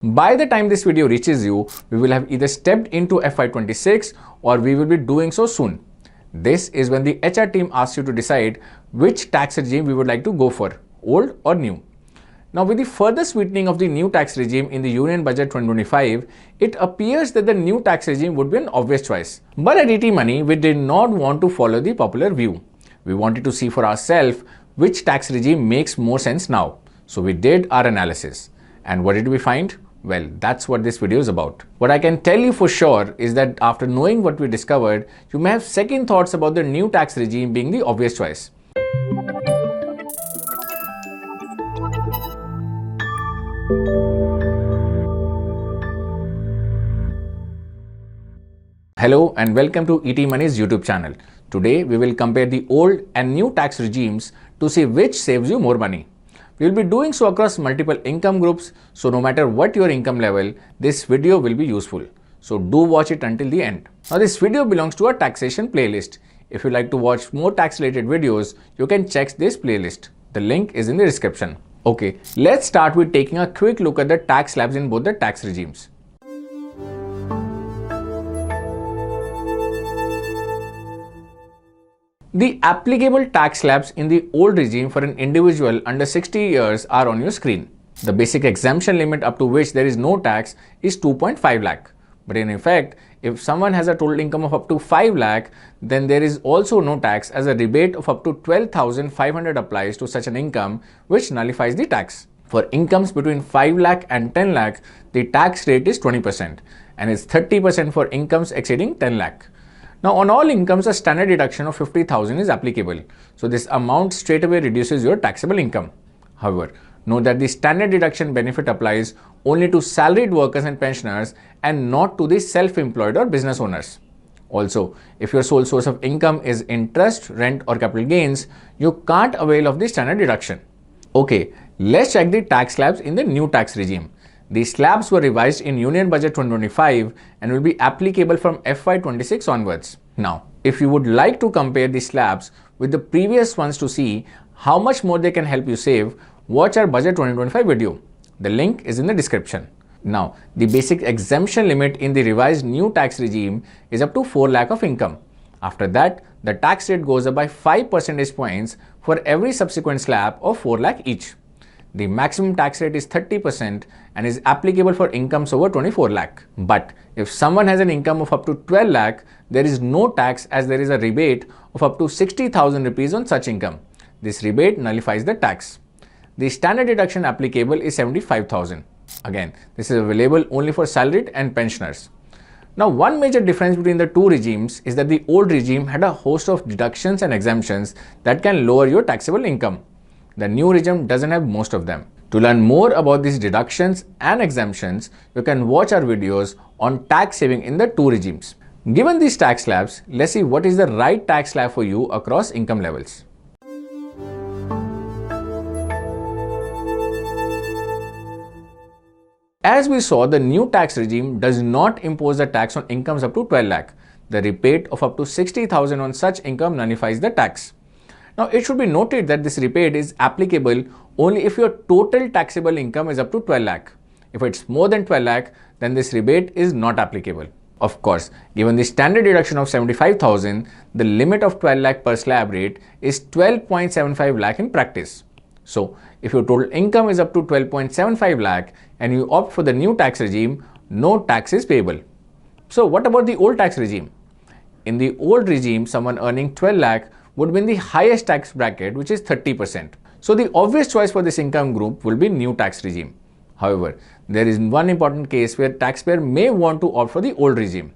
By the time this video reaches you, we will have either stepped into FY26 or we will be doing so soon. This is when the HR team asks you to decide which tax regime we would like to go for, old or new. Now, with the further sweetening of the new tax regime in the Union Budget 2025, it appears that the new tax regime would be an obvious choice. But at ET Money, we did not want to follow the popular view. We wanted to see for ourselves which tax regime makes more sense now. So we did our analysis. And what did we find? Well, that's what this video is about. What I can tell you for sure is that after knowing what we discovered, you may have second thoughts about the new tax regime being the obvious choice. Hello and welcome to ET Money's YouTube channel. Today we will compare the old and new tax regimes to see which saves you more money. We will be doing so across multiple income groups, so no matter what your income level, this video will be useful. So do watch it until the end. Now this video belongs to a taxation playlist. If you like to watch more tax related videos, you can check this playlist. The link is in the description. Okay, let's start with taking a quick look at the tax slabs in both the tax regimes. The applicable tax slabs in the old regime for an individual under 60 years are on your screen. The basic exemption limit up to which there is no tax is 2.5 lakh. But in effect, if someone has a total income of up to 5 lakh, then there is also no tax as a rebate of up to 12,500 applies to such an income, which nullifies the tax. For incomes between 5 lakh and 10 lakh, the tax rate is 20% and is 30% for incomes exceeding 10 lakh. Now, on all incomes, a standard deduction of 50,000 is applicable. So, this amount straight away reduces your taxable income. However, note that the standard deduction benefit applies only to salaried workers and pensioners and not to the self-employed or business owners. Also, if your sole source of income is interest, rent or capital gains, you can't avail of the standard deduction. Okay, let's check the tax slabs in the new tax regime. The slabs were revised in Union Budget 2025 and will be applicable from FY26 onwards. Now, if you would like to compare the slabs with the previous ones to see how much more they can help you save, watch our Budget 2025 video. The link is in the description. Now, the basic exemption limit in the revised new tax regime is up to 4 lakh of income. After that, the tax rate goes up by 5 percentage points for every subsequent slab of 4 lakh each. The maximum tax rate is 30% and is applicable for incomes over 24 lakh. But if someone has an income of up to 12 lakh, there is no tax as there is a rebate of up to 60,000 rupees on such income. This rebate nullifies the tax. The standard deduction applicable is 75,000. Again, this is available only for salaried and pensioners. Now, one major difference between the two regimes is that the old regime had a host of deductions and exemptions that can lower your taxable income. The new regime doesn't have most of them. To learn more about these deductions and exemptions, you can watch our videos on tax saving in the two regimes. Given these tax slabs, let's see what is the right tax slab for you across income levels. As we saw, the new tax regime does not impose a tax on incomes up to 12 lakh. The rebate of up to 60,000 on such income nullifies the tax. Now, it should be noted that this rebate is applicable only if your total taxable income is up to 12 lakh. If it's more than 12 lakh, then this rebate is not applicable. Of course, given the standard deduction of 75,000, the limit of 12 lakh per slab rate is 12.75 lakh in practice. So, if your total income is up to 12.75 lakh and you opt for the new tax regime, no tax is payable. So, what about the old tax regime? In the old regime, someone earning 12 lakh would be in the highest tax bracket, which is 30%. So the obvious choice for this income group will be new tax regime. However, there is one important case where taxpayer may want to opt for the old regime.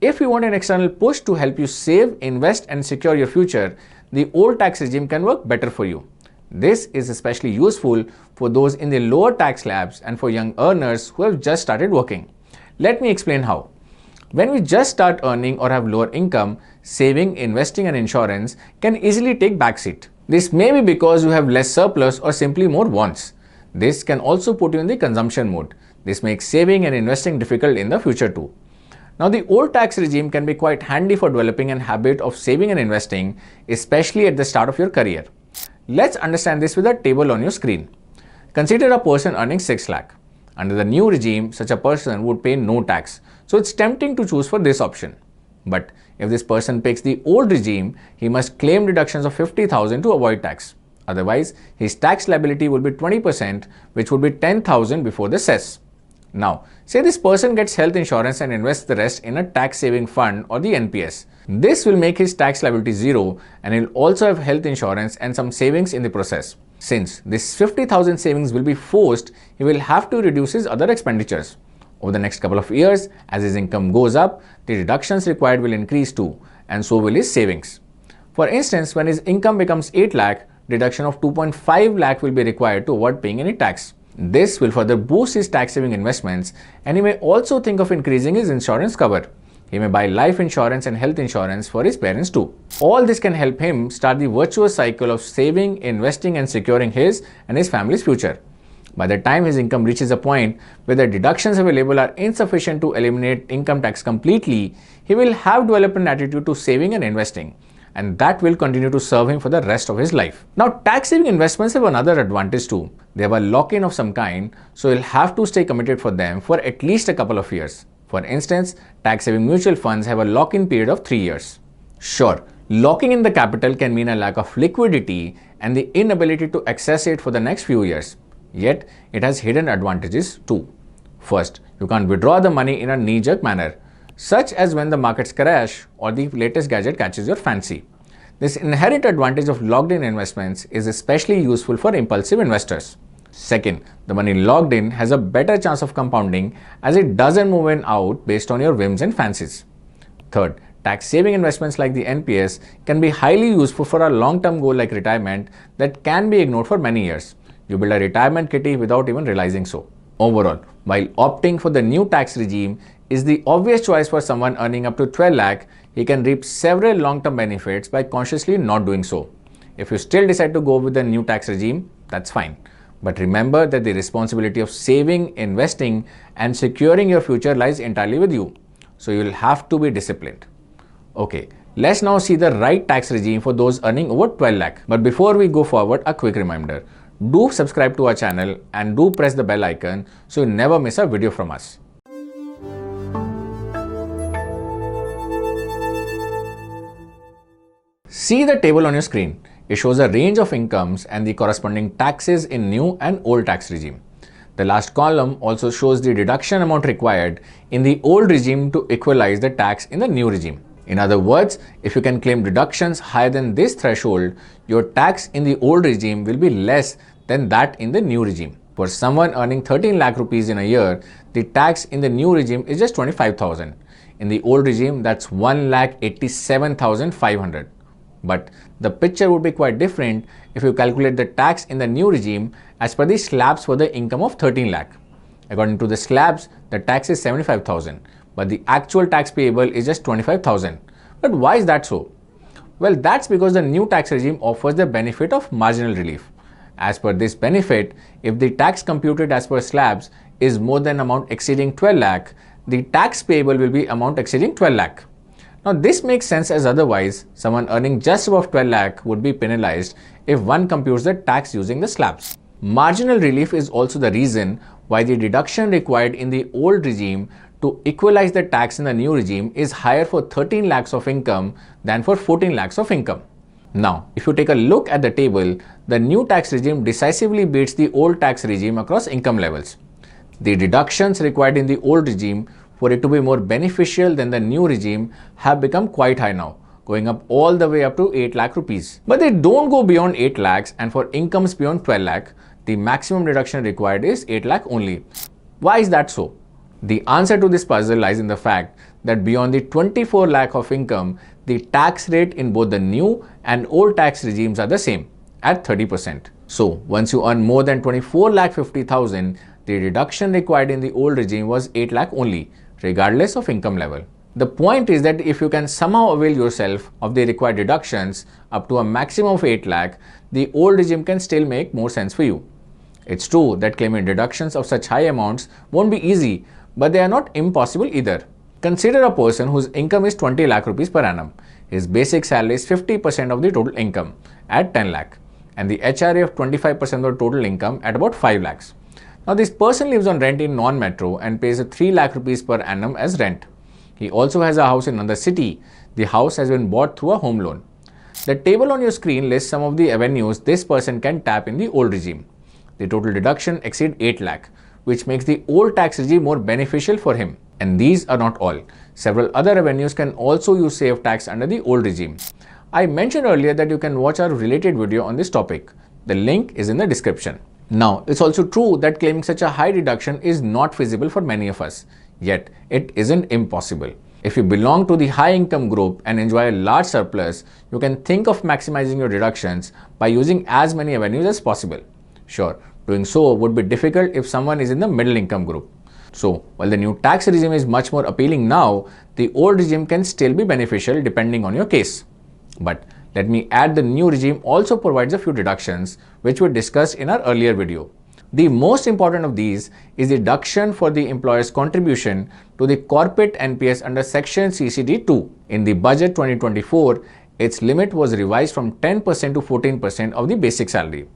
If you want an external push to help you save, invest and secure your future, the old tax regime can work better for you. This is especially useful for those in the lower tax slabs and for young earners who have just started working. Let me explain how. When we just start earning or have lower income, saving, investing and insurance can easily take backseat. This may be because you have less surplus or simply more wants. This can also put you in the consumption mode. This makes saving and investing difficult in the future too. Now, the old tax regime can be quite handy for developing a habit of saving and investing, especially at the start of your career. Let's understand this with a table on your screen. Consider a person earning 6 lakh. Under the new regime, such a person would pay no tax. So it's tempting to choose for this option. But if this person picks the old regime, he must claim deductions of 50,000 to avoid tax. Otherwise, his tax liability will be 20%, which would be 10,000 before the cess. Now, say this person gets health insurance and invests the rest in a tax saving fund or the NPS. This will make his tax liability zero, and he'll also have health insurance and some savings in the process. Since this 50,000 savings will be forced, he will have to reduce his other expenditures. Over the next couple of years, as his income goes up, the deductions required will increase too, and so will his savings. For instance, when his income becomes 8 lakh, deduction of 2.5 lakh will be required to avoid paying any tax. This will further boost his tax saving investments, and he may also think of increasing his insurance cover. He may buy life insurance and health insurance for his parents too. All this can help him start the virtuous cycle of saving, investing and securing his and his family's future. By the time his income reaches a point where the deductions available are insufficient to eliminate income tax completely, he will have developed an attitude to saving and investing, and that will continue to serve him for the rest of his life. Now, tax saving investments have another advantage too. They have a lock-in of some kind, so he'll have to stay committed for them for at least a couple of years. For instance, tax saving mutual funds have a lock-in period of 3 years. Sure, locking in the capital can mean a lack of liquidity and the inability to access it for the next few years. Yet, it has hidden advantages too. First, you can't withdraw the money in a knee-jerk manner, such as when the markets crash or the latest gadget catches your fancy. This inherent advantage of locked-in investments is especially useful for impulsive investors. Second, the money locked in has a better chance of compounding as it doesn't move in out based on your whims and fancies. Third, tax-saving investments like the NPS can be highly useful for a long-term goal like retirement that can be ignored for many years. You build a retirement kitty without even realizing so. Overall, while opting for the new tax regime is the obvious choice for someone earning up to 12 lakh, he can reap several long-term benefits by consciously not doing so. If you still decide to go with the new tax regime, that's fine. But remember that the responsibility of saving, investing, and securing your future lies entirely with you. So you'll have to be disciplined. Okay, let's now see the right tax regime for those earning over 12 lakh. But before we go forward, a quick reminder. Do subscribe to our channel and do press the bell icon so you never miss a video from us. See the table on your screen. It shows a range of incomes and the corresponding taxes in new and old tax regime. The last column also shows the deduction amount required in the old regime to equalize the tax in the new regime. In other words, if you can claim deductions higher than this threshold, your tax in the old regime will be less than that in the new regime. For someone earning 13 lakh rupees in a year, the tax in the new regime is just 25,000. In the old regime, that's 1,87,500. But the picture would be quite different if you calculate the tax in the new regime as per the slabs for the income of 13 lakh. According to the slabs, the tax is 75,000, but the actual tax payable is just 25,000. But why is that so? Well, that's because the new tax regime offers the benefit of marginal relief. As per this benefit, if the tax computed as per slabs is more than amount exceeding 12 lakh, the tax payable will be amount exceeding 12 lakh. Now this makes sense, as otherwise someone earning just above 12 lakh would be penalized if one computes the tax using the slabs. Marginal relief is also the reason why the deduction required in the old regime to equalize the tax in the new regime is higher for 13 lakhs of income than for 14 lakhs of income. Now, if you take a look at the table, the new tax regime decisively beats the old tax regime across income levels. The deductions required in the old regime for it to be more beneficial than the new regime have become quite high now, going up all the way up to 8 lakh rupees. But they don't go beyond 8 lakhs, and for incomes beyond 12 lakh, the maximum deduction required is 8 lakh only. Why is that so? The answer to this puzzle lies in the fact that beyond the 24 lakh of income, the tax rate in both the new and old tax regimes are the same, at 30%. So once you earn more than 24 lakh 50,000, the deduction required in the old regime was 8 lakh only, regardless of income level. The point is that if you can somehow avail yourself of the required deductions up to a maximum of 8 lakh, the old regime can still make more sense for you. It's true that claiming deductions of such high amounts won't be easy, but they are not impossible either. Consider a person whose income is 20 lakh rupees per annum. His basic salary is 50% of the total income at 10 lakh and the HRA of 25% of the total income at about 5 lakhs. Now this person lives on rent in non-metro and pays a 3 lakh rupees per annum as rent. He also has a house in another city. The house has been bought through a home loan. The table on your screen lists some of the avenues this person can tap in the old regime. The total deduction exceeds 8 lakh, which makes the old tax regime more beneficial for him. And these are not all. Several other avenues can also use save tax under the old regime. I mentioned earlier that you can watch our related video on this topic. The link is in the description. Now, it's also true that claiming such a high deduction is not feasible for many of us. Yet, it isn't impossible. If you belong to the high income group and enjoy a large surplus, you can think of maximizing your deductions by using as many avenues as possible. Sure, doing so would be difficult if someone is in the middle income group. So, while the new tax regime is much more appealing now, the old regime can still be beneficial depending on your case. But let me add, the new regime also provides a few deductions which we discussed in our earlier video. The most important of these is the deduction for the employer's contribution to the corporate NPS under section CCD2. In the budget 2024, its limit was revised from 10% to 14% of the basic salary.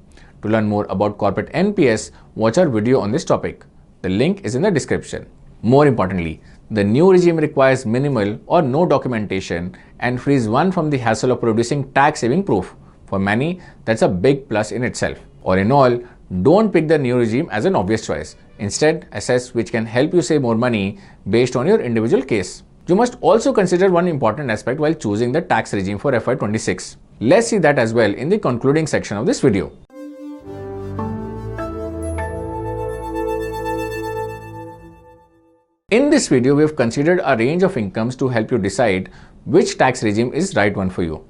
To learn more about corporate NPS, watch our video on this topic. The link is in the description. More importantly, the new regime requires minimal or no documentation and frees one from the hassle of producing tax-saving proof. For many, that's a big plus in itself. Or in all, don't pick the new regime as an obvious choice. Instead, assess which can help you save more money based on your individual case. You must also consider one important aspect while choosing the tax regime for FY26. Let's see that as well in the concluding section of this video. In this video, we have considered a range of incomes to help you decide which tax regime is right one for you.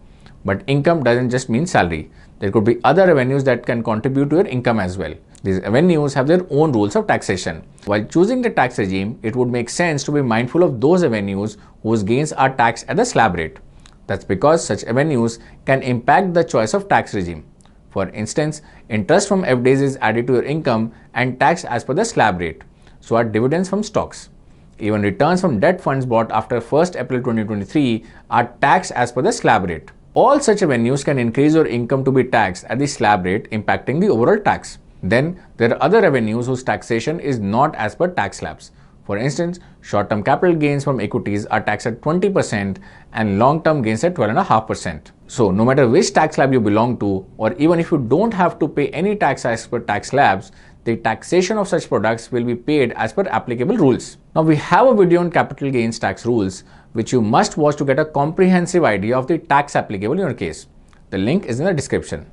But income doesn't just mean salary. There could be other avenues that can contribute to your income as well. These avenues have their own rules of taxation. While choosing the tax regime, it would make sense to be mindful of those avenues whose gains are taxed at the slab rate. That's because such avenues can impact the choice of tax regime. For instance, interest from FDs is added to your income and taxed as per the slab rate. So are dividends from stocks. Even returns from debt funds bought after 1st April 2023 are taxed as per the slab rate. All such avenues can increase your income to be taxed at the slab rate, impacting the overall tax. Then there are other avenues whose taxation is not as per tax slabs. For instance, short-term capital gains from equities are taxed at 20% and long-term gains at 12.5%. So no matter which tax slab you belong to, or even if you don't have to pay any tax as per tax slabs, the taxation of such products will be paid as per applicable rules. Now we have a video on capital gains tax rules which you must watch to get a comprehensive idea of the tax applicable in your case. The link is in the description.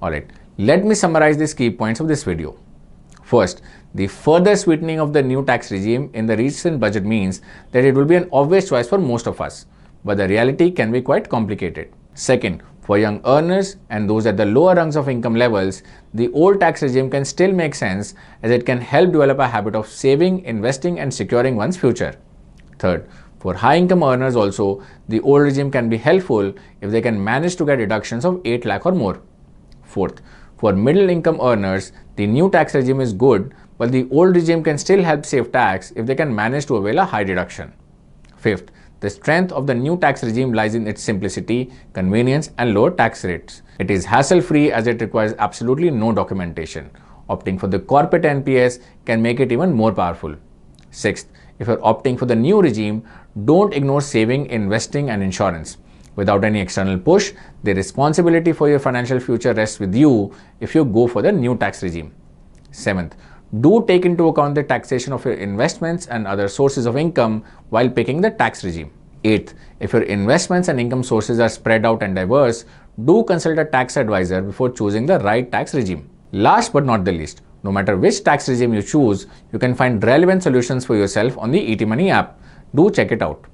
Alright, let me summarize these key points of this video. First, the further sweetening of the new tax regime in the recent budget means that it will be an obvious choice for most of us, but the reality can be quite complicated. Second, for young earners and those at the lower rungs of income levels, the old tax regime can still make sense as it can help develop a habit of saving, investing and securing one's future. Third, for high income earners also, the old regime can be helpful if they can manage to get deductions of 8 lakh or more. Fourth, for middle income earners, the new tax regime is good, but the old regime can still help save tax if they can manage to avail a high deduction. Fifth, the strength of the new tax regime lies in its simplicity, convenience and lower tax rates. It is hassle-free as it requires absolutely no documentation. Opting for the corporate NPS can make it even more powerful. Sixth, if you're opting for the new regime, don't ignore saving, investing and insurance. Without any external push, the responsibility for your financial future rests with you if you go for the new tax regime. Seventh, do take into account the taxation of your investments and other sources of income while picking the tax regime. Eighth, if your investments and income sources are spread out and diverse, do consult a tax advisor before choosing the right tax regime. Last but not the least, no matter which tax regime you choose, you can find relevant solutions for yourself on the ET Money app. Do check it out.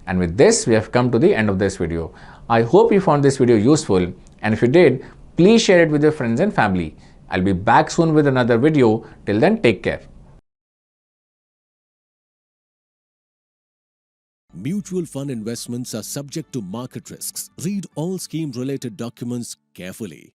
And with this, we have come to the end of this video. I hope you found this video useful, and if you did, please share it with your friends and family. I'll be back soon with another video. Till then, take care. Mutual fund investments are subject to market risks. Read all scheme-related documents carefully.